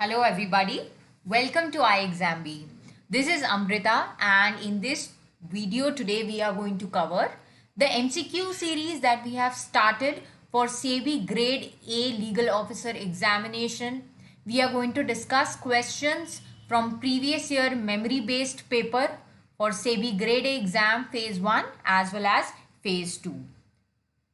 Hello everybody, welcome to iExamB. This is Amrita and in this video today we are going to cover the MCQ series that we have started for SEBI Grade A Legal Officer Examination. We are going to discuss questions from previous year memory based paper for SEBI Grade A exam phase 1 as well as phase 2.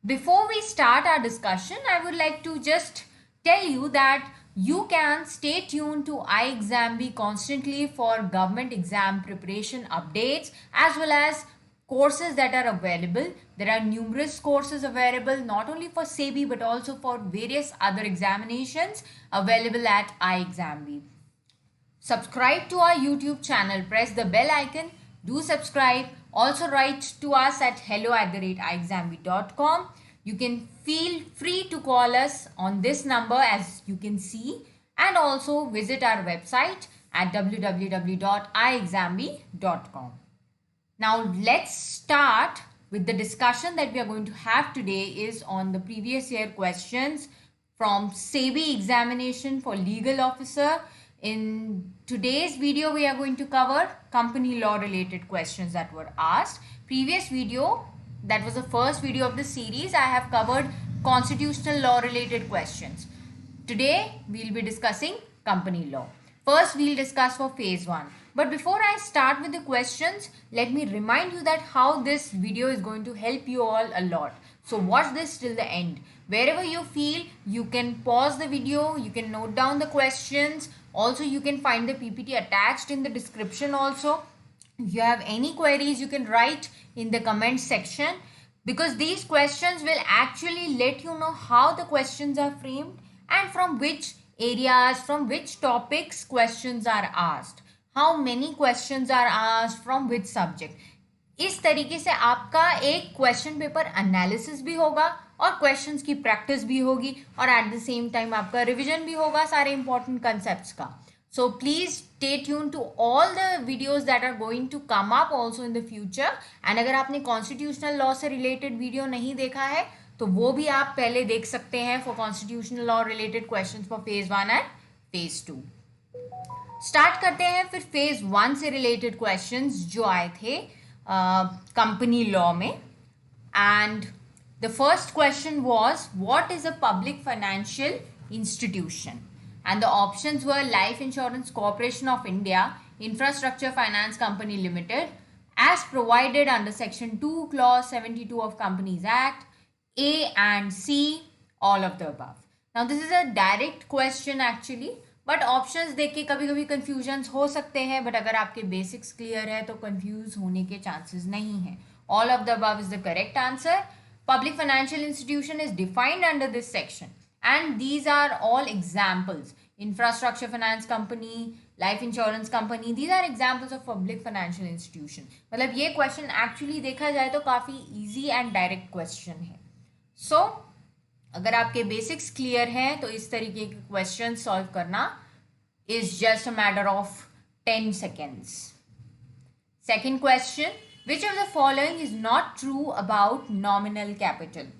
Before we start our discussion, I would like to just tell you that you can stay tuned to iExamB constantly for government exam preparation updates as well as courses that are available. There are numerous courses available not only for SEBI but also for various other examinations available at iExamB. Subscribe to our YouTube channel, press the bell icon, do subscribe. Also write to us at hello@iexamb.com. You can feel free to call us on this number as you can see, and also visit our website at www.iexamb.com. Now let's start with the discussion that we are going to have today is on the previous year questions from SEBI examination for legal officer. In today's video, we are going to cover company law related questions that were asked. Previous video, that was the first video of the series, I have covered constitutional law related questions. Today, we'll be discussing company law. First, we'll discuss for phase 1. But before I start with the questions, let me remind you that how this video is going to help you all a lot. So watch this till the end. Wherever you feel, you can pause the video, you can note down the questions. Also, you can find the PPT attached in the description also. If you have any queries, you can write in the comment section because these questions will actually let you know how the questions are framed and from which areas, from which topics questions are asked. How many questions are asked from which subject. इस तरीके से आपका एक question paper analysis भी होगा और questions की practice भी होगी और एट द सेम टाइम आपका रिवीजन भी होगा सारे इंपॉर्टेंट कंसेप्ट्स का. So please stay tuned to all the videos that are going to come up also in the future. And अगर आपने कॉन्स्टिट्यूशनल लॉ से रिलेटेड वीडियो नहीं देखा है तो वो भी आप पहले देख सकते हैं for constitutional law related questions for phase 1 and phase 2. Start करते हैं फिर फेज 1 से रिलेटेड क्वेश्चंस जो आए थे कंपनी लॉ में. And the first question was what is a public financial institution. And the options were Life Insurance Corporation of India, Infrastructure Finance Company Limited, as provided under Section 2, Clause 72 of Companies Act, A and C, all of the above. Now this is a direct question actually, but options देख के कभी कभी confusions हो सकते हैं, but अगर आपके basics clear है तो confuse होने के chances नहीं हैं. All of the above is the correct answer. Public financial institution is defined under this section. And these are all examples. Infrastructure finance company, life insurance company, these are examples of public financial institution. मतलब ये question actually देखा जाए तो काफ़ी easy and direct question है. So अगर आपके basics clear हैं तो इस तरीके के question solve करना is just a matter of 10 seconds. Second question, which of the following is not true about nominal capital?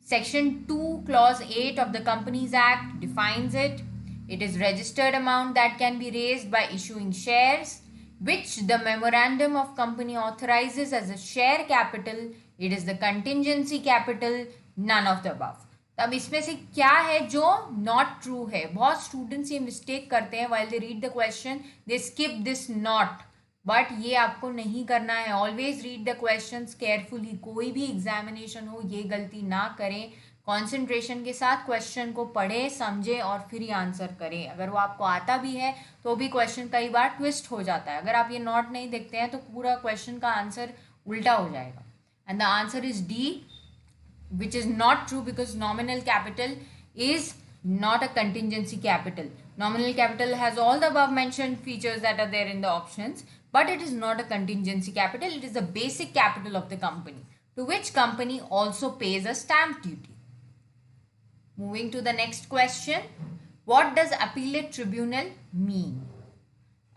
Section 2, Clause 8 of the Companies Act defines it. It is registered amount that can be raised by issuing shares, which the memorandum of company authorizes as a share capital. It is the contingency capital, none of the above. तब इसमें से क्या है जो not true है. बहुत students ये mistake करते हैं while they read the question, they skip this not. But ये आपको नहीं करना है. Always read the questions carefully. कोई भी एग्जामिनेशन हो ये गलती ना करें. कंसंट्रेशन के साथ क्वेश्चन को पढ़ें, समझें और फिर ही आंसर करें. अगर वो आपको आता भी है तो भी क्वेश्चन कई बार ट्विस्ट हो जाता है. अगर आप ये नोट नहीं देखते हैं तो पूरा क्वेश्चन का आंसर उल्टा हो जाएगा. And the answer is D, which is not true because nominal capital is not a contingency capital. Nominal capital has all the above mentioned features that are there in the options, but it is not a contingency capital. It is the basic capital of the company, to which company also pays a stamp duty. Moving to the next question, what does appellate tribunal mean?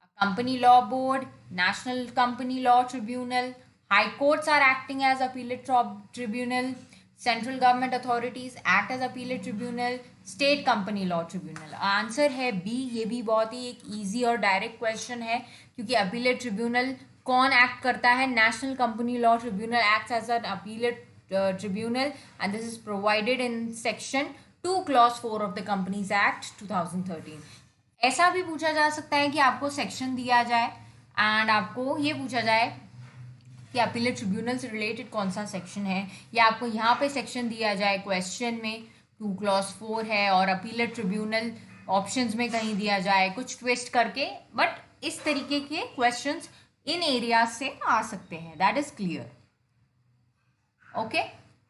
A company law board, national company law tribunal, high courts are acting as appellate tribunal, central government authorities act as appellate tribunal, state company law tribunal. Answer है B. ये भी बहुत ही एक easy और direct question है, क्योंकि appellate tribunal कौन act करता है? National company law tribunal acts as an appellate tribunal and this is provided in section 2 clause 4 of the companies act 2013। ऐसा भी पूछा जा सकता है कि आपको सेक्शन दिया जाए एंड आपको ये पूछा जाए कि अपीलेट ट्रिब्यूनल से रिलेटेड कौन सा सेक्शन है, या आपको यहाँ पे सेक्शन दिया जाए क्वेश्चन में 2 क्लॉज 4 है और अपीलेट ट्रिब्यूनल ऑप्शंस में कहीं दिया जाए, कुछ ट्विस्ट करके। बट इस तरीके के क्वेश्चंस इन एरियाज से आ सकते हैं, that is clear. Okay,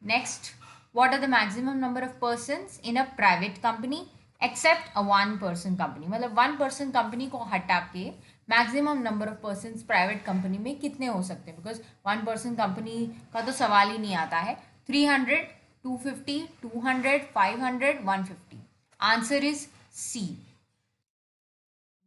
next, what are the maximum number of persons in a private company except a one person company? मतलब one person company को हटा के maximum number of persons private company में कितने हो सकते हैं? बिकॉज वन पर्सन कंपनी का तो सवाल ही नहीं आता है। 300, 250, 200, 500, 150। Answer is C.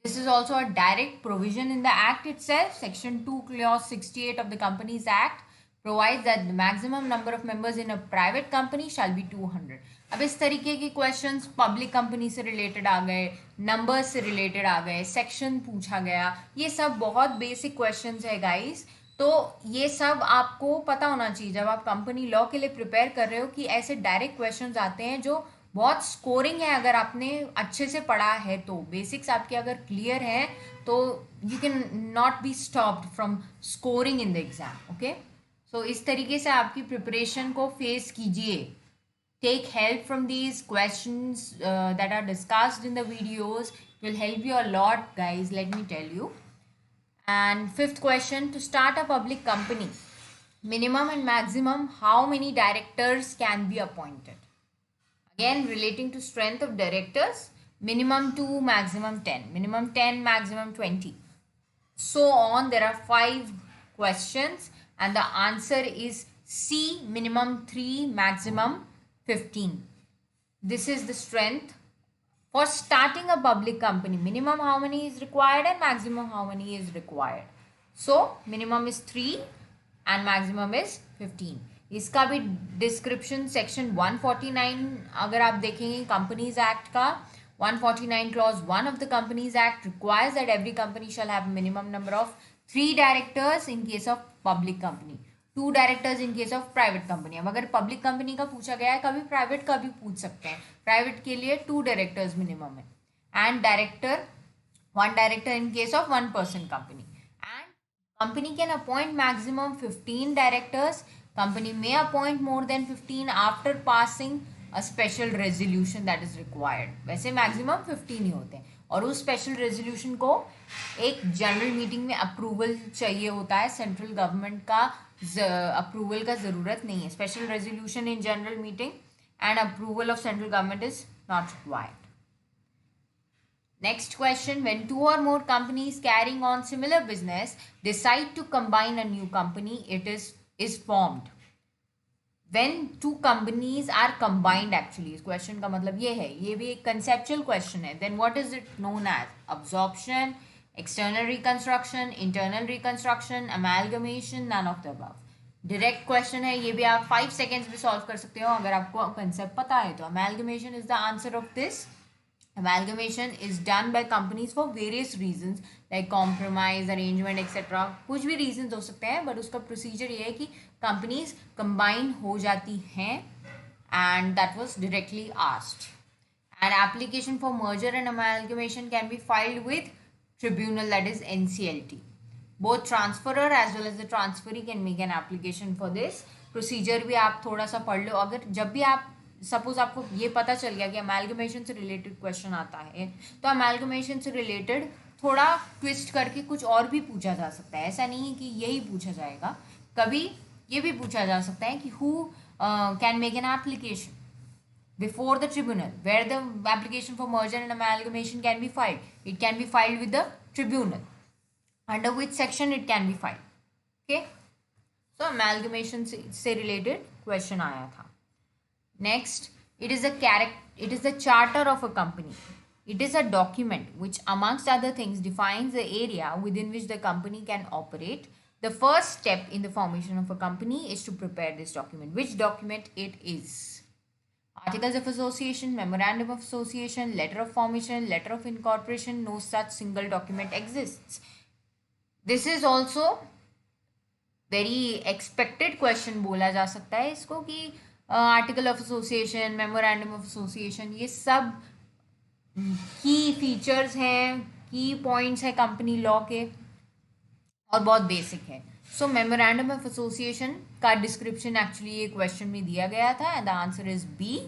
This is also a direct provision in the Act itself. Section 2, Clause 68 of the Companies Act provides that the maximum number of members in a private company shall be 200. अब इस तरीके के questions public company से related आ गए, numbers से related आ गए, section पूछा गया, ये सब बहुत बेसिक क्वेश्चंस है गाइस। तो ये सब आपको पता होना चाहिए जब आप कंपनी लॉ के लिए प्रिपेयर कर रहे हो, कि ऐसे डायरेक्ट क्वेश्चंस आते हैं जो बहुत स्कोरिंग है। अगर आपने अच्छे से पढ़ा है तो, बेसिक्स आपके अगर क्लियर है तो you can not be stopped from scoring in the exam. Okay, so इस तरीके से आपकी प्रिपरेशन को फेस कीजिए। Take help from these questions that are discussed in the videos, will help you a lot guys, let me tell you. And fifth question, to start a public company, minimum and maximum, how many directors can be appointed? Again, relating to strength of directors, minimum 2, maximum 10, minimum 10, maximum 20. So on, there are 5 questions and the answer is C, minimum 3, maximum 15. This is the strength. For starting a public company, minimum how many is required and maximum how many is required? So minimum is 3 and maximum is 15. इसका भी description section 149 अगर आप देखेंगे companies act का, 149 clause 1 of the Companies Act requires that every company shall have a minimum number of 3 directors in case of public company, 2 directors in case of private company. अब अगर public company का पूछा गया है, कभी private का भी पूछ सकते हैं। private के लिए 2 directors minimum है, and one director in case of one person company. And company can appoint maximum 15 directors. Company may appoint more than 15 after passing a special resolution that is required. वैसे maximum 15 ही होते हैं, और उस special resolution को एक general meeting में approval चाहिए होता है। सेंट्रल गवर्नमेंट का अप्रूवल का ज़रूरत नहीं है। Special resolution in general meeting and approval of central government is not required. Next question, when 2 or more companies carrying on similar business decide to combine a new company, it is formed. When 2 companies are combined, actually इस question का मतलब ये है, ये भी एक conceptual question है, then what is it known as? Absorption, external reconstruction, internal reconstruction, amalgamation, none of the above. Direct question है, ये भी आप 5 seconds में solve कर सकते हो अगर आपको concept पता है तो। Amalgamation is the answer of this. Amalgamation is done by companies for various reasons like compromise, arrangement, etc. कुछ भी reasons हो सकते हैं, but उसका procedure ये है कि companies combine हो जाती हैं, and that was directly asked. An application for merger and amalgamation can be filed with tribunal, that is NCLT. Both transferor as well as the transferee can make an application for this. Procedure भी आप थोड़ा सा पढ़ लो। अगर जब भी आप suppose आपको ये पता चल गया कि अमेलगमेशन से रिलेटेड क्वेश्चन आता है, तो अमेलगमेशन से रिलेटेड थोड़ा ट्विस्ट करके कुछ और भी पूछा जा सकता है। ऐसा नहीं है कि यही पूछा जाएगा, कभी ये भी पूछा जा सकता है कि who can make an application before the tribunal where the application for merger and amalgamation can be filed. It can be filed with the tribunal. Under which section it can be filed. Okay, so amalgamation से related question आया था. Next, it is the charter of a company. It is a document which amongst other things defines the area within which the company can operate, The first step in the formation of a company is to prepare this document. Which document it is? Articles of Association, Memorandum of Association, Letter of Formation, Letter of Incorporation. No such single document exists. This is also very expected question बोला जा सकता है इसको कि article of association, memorandum of association, ये सब की features हैं, की पॉइंट्स हैं कंपनी लॉ के और बहुत बेसिक है. सो मेमोरेंडम ऑफ एसोसिएशन का डिस्क्रिप्शन एक्चुअली ये क्वेश्चन में दिया गया था and the answer is B.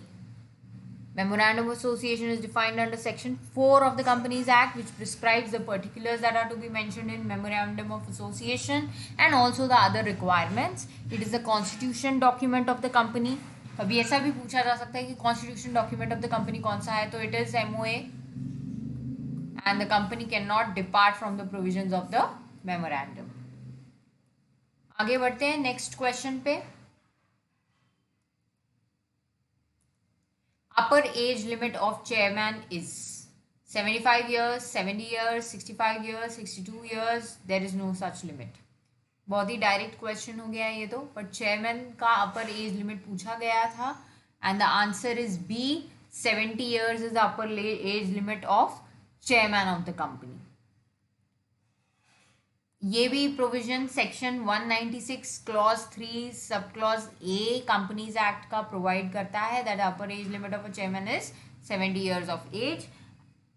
Memorandum of Association is defined under Section 4 of the Companies Act, which prescribes the particulars that are to be mentioned in Memorandum of Association and also the other requirements. It is the constitution document of the company. कभी ऐसा भी पूछा जा सकता है कि constitution document of the company कौन सा है, तो it is MOA and the company cannot depart from the provisions of the memorandum. आगे बढ़ते हैं नेक्स्ट क्वेश्चन पे. Upper age limit of chairman is 75 years, 70 years, 65 years, 62 years. There is no such limit. बहुत ही direct question हो गया ये तो, but chairman का अपर एज लिमिट पूछा गया था and the answer is B. 70 years is the upper age limit of chairman of the company. ये भी provision section 196 clause 3 sub clause A companies act का प्रोवाइड करता है that upper age limit of a chairman is 70 years of age.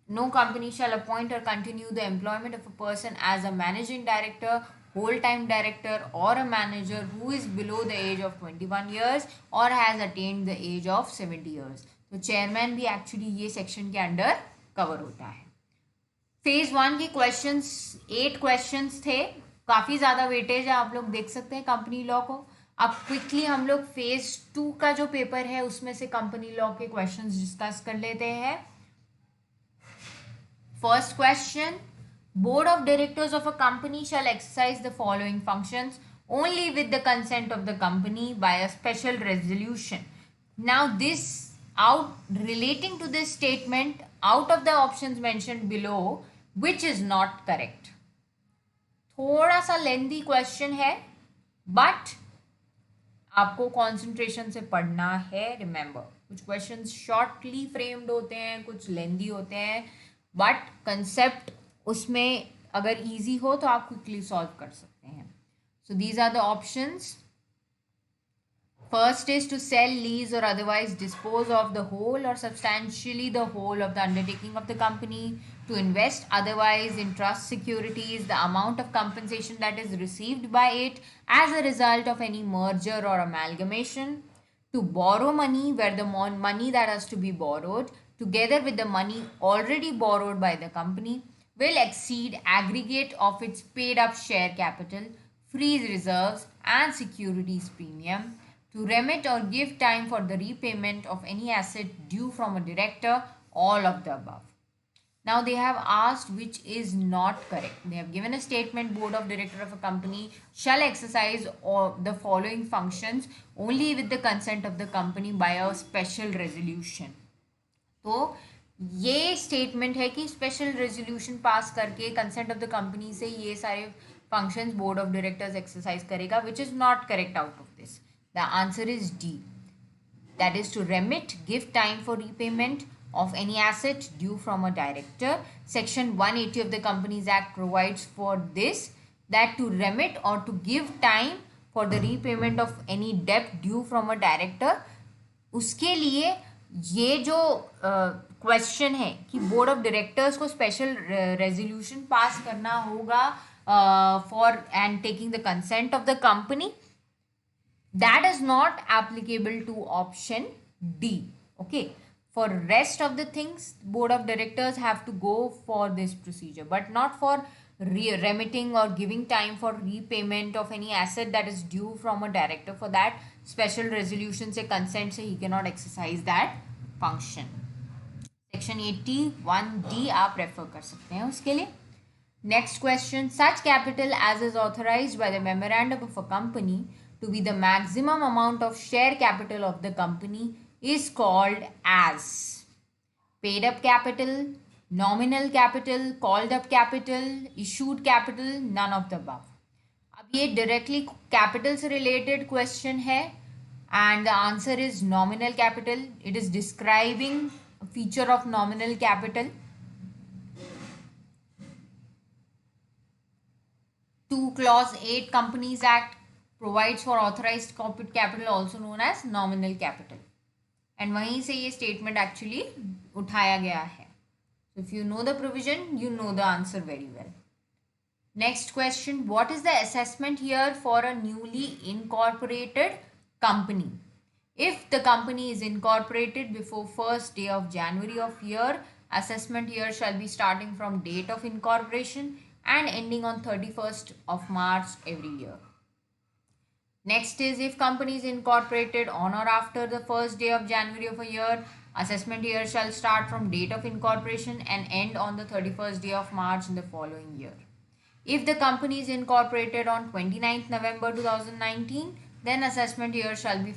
No company shall appoint or continue the employment of a person as a managing director, whole time director or a manager who is below the age of 21 years or has attained the age of 70 years. तो chairman भी actually ये section के under cover होता है. Phase 1 के questions 8 questions थे, काफ़ी ज़्यादा वेटेज है, आप लोग देख सकते हैं कंपनी लॉ को. अब क्विकली हम लोग फेज 2 का जो पेपर है उसमें से कंपनी लॉ के क्वेश्चंस डिस्कस कर लेते हैं. First question, Board of Directors of a company shall exercise the following functions only with the consent of the company by a special resolution. Now this relating to this statement, out of the options mentioned below, which is not correct? थोड़ा सा lengthy question है but आपको concentration से पढ़ना है. Remember, कुछ questions shortly framed होते हैं, कुछ लेंथी होते हैं, बट कंसेप्ट उसमें अगर इजी हो तो आप क्विकली सॉल्व कर सकते हैं. So these are the options. First is to sell, lease or otherwise dispose of the whole or substantially the whole of the undertaking of the company, to invest otherwise in trust securities the amount of compensation that is received by it as a result of any merger or amalgamation, to borrow money where the money that has to be borrowed together with the money already borrowed by the company will exceed aggregate of its paid up share capital, freeze reserves and securities premium, to remit or give time for the repayment of any asset due from a director, all of the above. Now they have asked which is not correct. They have given a statement, board of director of a company shall exercise the following functions only with the consent of the company by a special resolution. तो ये statement है कि special resolution पास करके consent of the company से ये सारे functions board of directors exercise करेगा, which is not correct out of this. The answer is D. That is to remit, give time for repayment of any asset due from a director. Section 180 of the Companies Act provides for this, that to remit or to give time for the repayment of any debt due from a director. उसके लिए ये जो question है कि board of directors को special resolution pass करना होगा for and taking the consent of the company, that is not applicable to option D. Okay, for rest of the things board of directors have to go for this procedure but not for remitting or giving time for repayment of any asset that is due from a director. For that special resolution से consent से he cannot exercise that function. section 81D आप refer कर सकते हैं उसके लिए. next question, such capital as is authorized by the memorandum of a company to be the maximum amount of share capital of the company is called as paid up capital, nominal capital, called up capital, issued capital, none of the above. अब अब ये directly capital से related question है and the answer is nominal capital. It is describing a feature of nominal capital. 2 clause 8 Companies Act provides for authorized corporate capital also known as nominal capital. And वहीं से ये statement actually उठाया गया है. So if you know the provision, you know the answer very well. Next question, what is the assessment here for a newly incorporated company? If the company is incorporated before 1st day of January of year, assessment here shall be starting from date of incorporation and ending on 31st of March every year. Next is if company is incorporated on or after the 1st day of January of a year, assessment year shall start from date of incorporation and end on the 31st day of March in the following year. If the company is incorporated on 29th November 2019, then assessment year shall be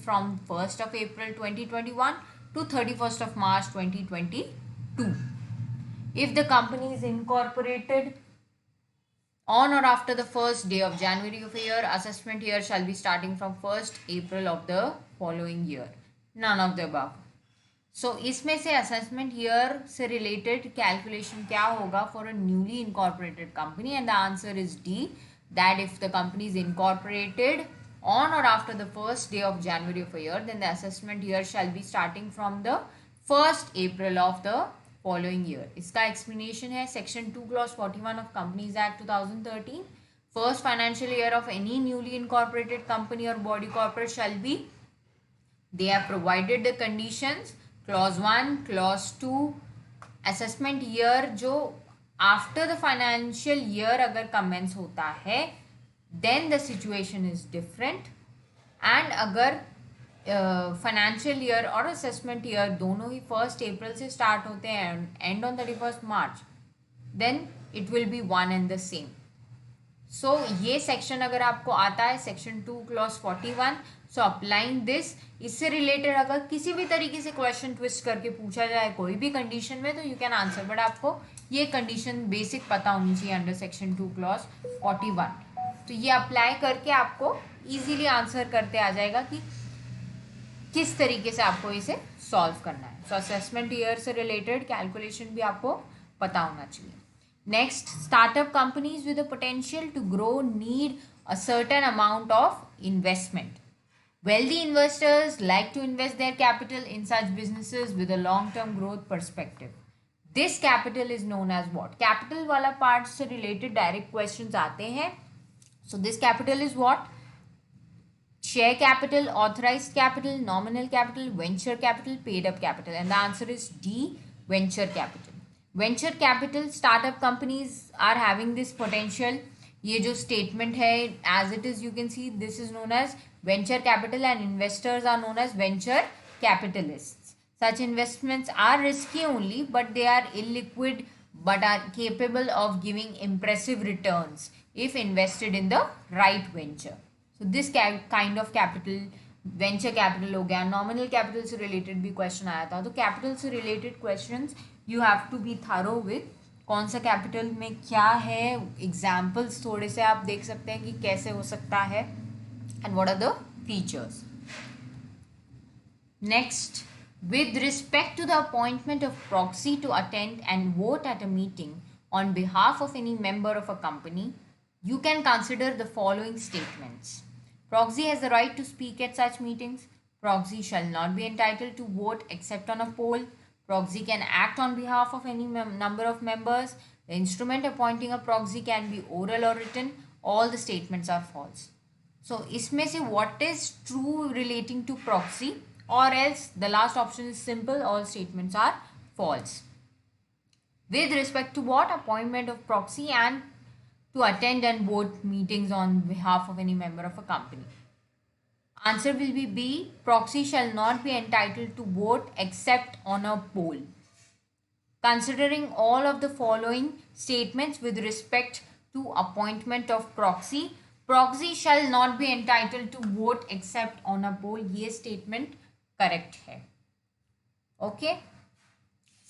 from 1st of April 2021 to 31st of March 2022. If the company is incorporated on or after the 1st day of January of a year, assessment year shall be starting from 1st April of the following year. None of the above. So इसमें से assessment year से related calculation क्या होगा for a newly incorporated company, and the answer is D, that if the company is incorporated on or after the 1st day of January of a year, then the assessment year shall be starting from the 1st April of the following year. इसका explanation है section 2 clause 41 of Companies Act 2013. First financial year of any newly incorporated company or body corporate shall be, they have provided the conditions, clause 1, clause 2, assessment year जो after the financial year अगर commence होता है, then the situation is different. and अगर financial year और assessment year दोनों ही 1st April से start होते हैं and end on 31st March, then it will be one and the same. सो ये सेक्शन अगर आपको आता है section 2 clause 41, so applying this, इससे रिलेटेड अगर किसी भी तरीके से क्वेश्चन ट्विस्ट करके पूछा जाए कोई भी कंडीशन में, तो यू कैन आंसर, बट आपको ये कंडीशन बेसिक पता होनी चाहिए अंडर सेक्शन 2 क्लॉज 41. तो ये अप्लाई करके आपको इजीली आंसर करते आ जाएगा कि किस तरीके से आपको इसे सॉल्व करना है. सो असेसमेंट ईयर से रिलेटेड कैलकुलेशन भी आपको पता होना चाहिए. Next, startup companies with the potential to grow need a certain amount of investment. Wealthy investors like to invest their capital in such businesses with a long-term growth perspective. This capital is known as what? Capital वाला part से related direct questions आते हैं. So this capital is what? Share capital, authorized capital, nominal capital, venture capital, paid up capital, and the answer is D, venture capital. Venture capital startup companies are having this potential. ये जो statement है as it is you can see this is known as venture capital and investors are known as venture capitalists. Such investments are risky only but they are illiquid but are capable of giving impressive returns if invested in the right venture. So this kind of capital venture capital हो गया. Nominal capital से related भी question आया था. तो capital से related questions you have to be through with कौन सा कैपिटल में क्या है. एग्जाम्पल्स थोड़े से आप देख सकते हैं कि कैसे हो सकता है and what are the features. Next, with respect to the appointment of proxy to attend and vote at a meeting on behalf of any member of a company, you can consider the following statements. Proxy has the right to speak at such meetings. Proxy shall not be entitled to vote except on a poll. Proxy can act on behalf of any number of members. The instrument appointing a proxy can be oral or written. All the statements are false. So, इसमें से what is true relating to proxy, or else the last option is simple, all statements are false. With respect to what? Appointment of proxy and to attend and vote meetings on behalf of any member of a company. Answer will be B. Proxy shall not be entitled to vote except on a poll. Considering all of the following statements with respect to appointment of proxy, proxy shall not be entitled to vote except on a poll. ये statement correct है. Okay.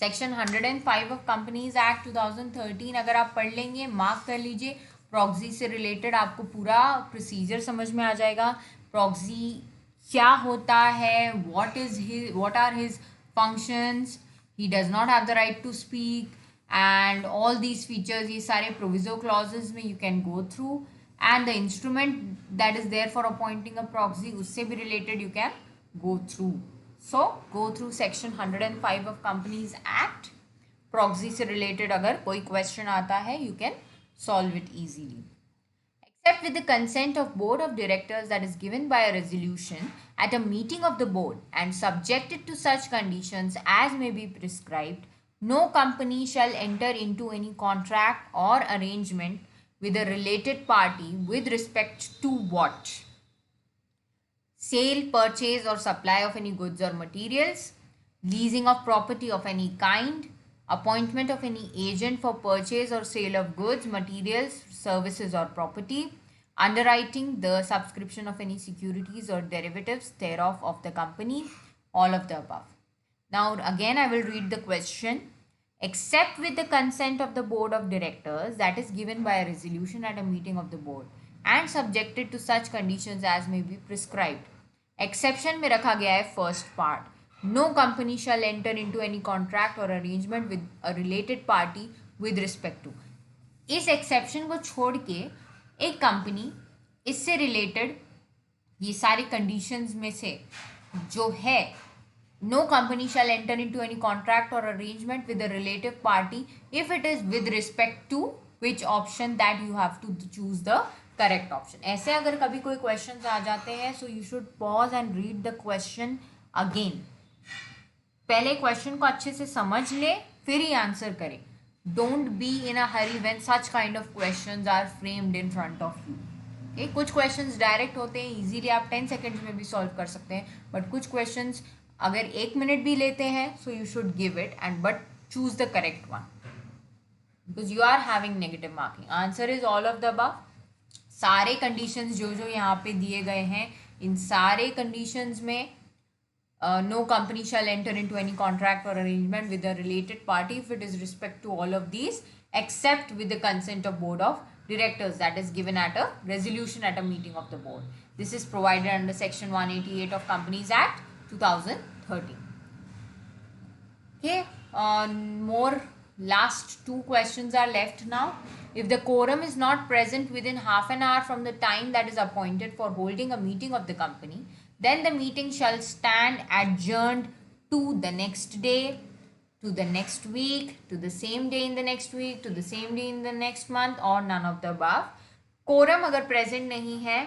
Section 105 of companies act 2013 अगर आप पढ़ लेंगे, mark कर लीजिए, proxy से related आपको पूरा प्रोसीजर समझ में आ जाएगा. प्रॉक्सी क्या होता है, what are his functions, he does not have the right to speak, and all these features, ये सारे proviso clauses में you can go through, and the instrument that is there for appointing a proxy, उससे भी related you can go through. So go through section 105 of Companies Act. Proxy से related अगर कोई question आता है you can solve it easily. Except with the consent of board of directors that is given by a resolution at a meeting of the board and subjected to such conditions as may be prescribed, no company shall enter into any contract or arrangement with a related party with respect to what? Sale, purchase or supply of any goods or materials, leasing of property of any kind, appointment of any agent for purchase or sale of goods, materials, services or property, underwriting the subscription of any securities or derivatives thereof of the company, all of the above. Now again I will read the question. Except with the consent of the board of directors that is given by a resolution at a meeting of the board and subjected to such conditions as may be prescribed. Exception में रखा गया है first part. No company shall enter into any contract or arrangement with a related party with respect to. इस exception को छोड़ के एक company इससे रिलेटेड ये सारे conditions में से जो है, no company shall enter into any contract or arrangement with a relative party if it is with respect to which option, that you have to choose the correct option. ऐसे अगर कभी कोई questions आ जाते हैं so you should pause and read the question again. पहले question को अच्छे से समझ ले फिर ही आंसर करें. Don't be in a hurry when such kind of questions are framed in front of you. Okay? कुछ questions डायरेक्ट होते हैं, इजीली आप 10 seconds में भी सॉल्व कर सकते हैं, बट कुछ questions अगर 1 मिनट भी लेते हैं so you should give it and but choose the correct one because you are having negative marking. Answer is all of the above. सारे conditions जो जो यहाँ पे दिए गए हैं, इन सारे conditions में no company shall enter into any contract or arrangement with a related party if it is respect to all of these except with the consent of board of directors that is given at a resolution at a meeting of the board. This is provided under section 188 of Companies Act 2013. Okay, more last 2 questions are left now. If the quorum is not present within half an hour from the time that is appointed for holding a meeting of the company, then the meeting shall stand adjourned to the next day, to the next week, to the same day in the next week, to the same day in the next month, or none of the above. Quorum अगर present नहीं है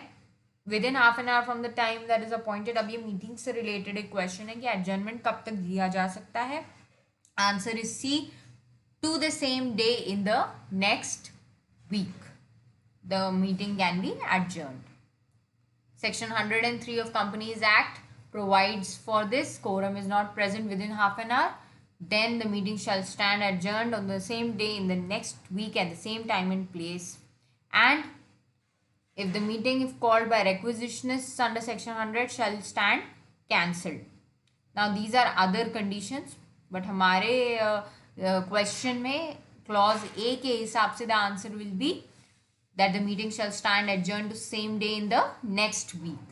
within half an hour from the time that is appointed, अब ये meeting से related एक question है कि adjournment कब तक दिया जा सकता है. Answer is C, to the same day in the next week the meeting can be adjourned. Section 103 of Companies Act provides for this. Quorum is not present within half an hour, then the meeting shall stand adjourned on the same day in the next week at the same time and place. And if the meeting, if called by requisitionists under section 100, shall stand cancelled. Now these are other conditions, but हमारे question में clause A के हिसाब से the answer will be that the meeting shall stand adjourned to same day in the next week.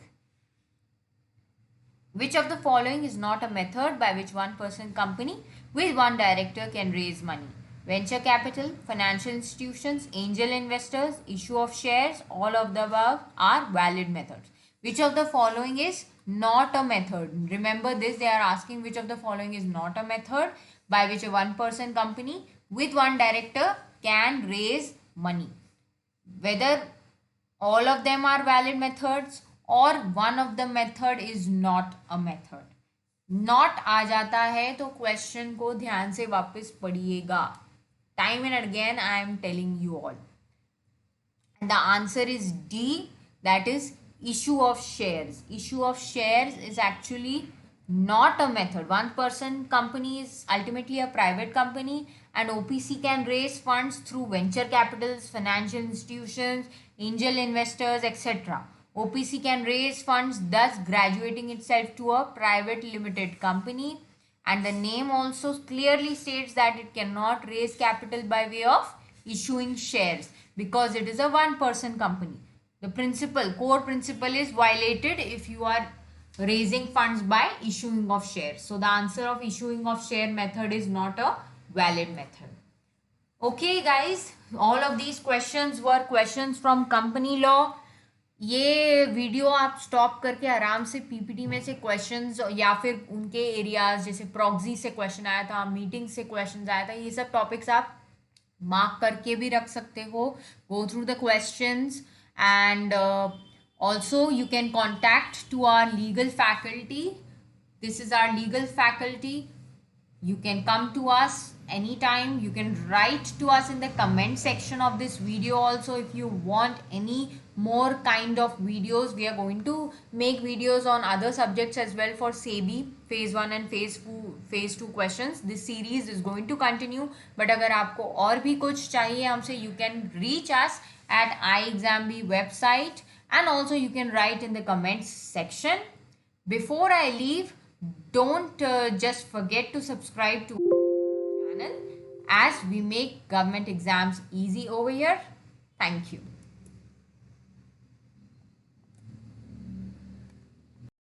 Which of the following is not a method by which one person company with one director can raise money? Venture capital, financial institutions, angel investors, issue of shares, all of the above are valid methods. Which of the following is not a method? Remember this, they are asking which of the following is not a method by which a one person company with one director can raise money. Whether all of them are valid methods or one of the method is not a method. Not आ जाता है तो question को ध्यान से वापस पढ़िएगा. Time and again I am telling you all. And the answer is D, that is issue of shares. Issue of shares is actually not a method. One person company is ultimately a private company and OPC can raise funds through venture capitals, financial institutions, angel investors, etc. OPC can raise funds, thus graduating itself to a private limited company, and the name also clearly states that it cannot raise capital by way of issuing shares. because it is a one person company. The core principle is violated if you are raising funds by issuing of shares. So the answer of issuing of share method is not a valid method. Okay guys, all of these questions were questions from company law. ये video आप stop करके आराम से PPT में से questions या फिर उनके एरियाज, जैसे प्रॉक्सी से क्वेश्चन आया था, मीटिंग से क्वेश्चंस आया था, ये सब टॉपिक्स आप मार्क करके भी रख सकते हो. Go through the questions and also you can contact to our legal faculty. This is our legal faculty. You can come to us anytime. You can write to us in the comment section of this video also if you want any more kind of videos. We are going to make videos on other subjects as well for SEBI phase 1 and phase 2 questions. This series is going to continue, but अगर आपको और भी कुछ चाहिए हमसे, you can reach us at iExamB website, and also you can write in the comments section. Before I leave, don't just forget to subscribe to our channel, as we make government exams easy over here. Thank you.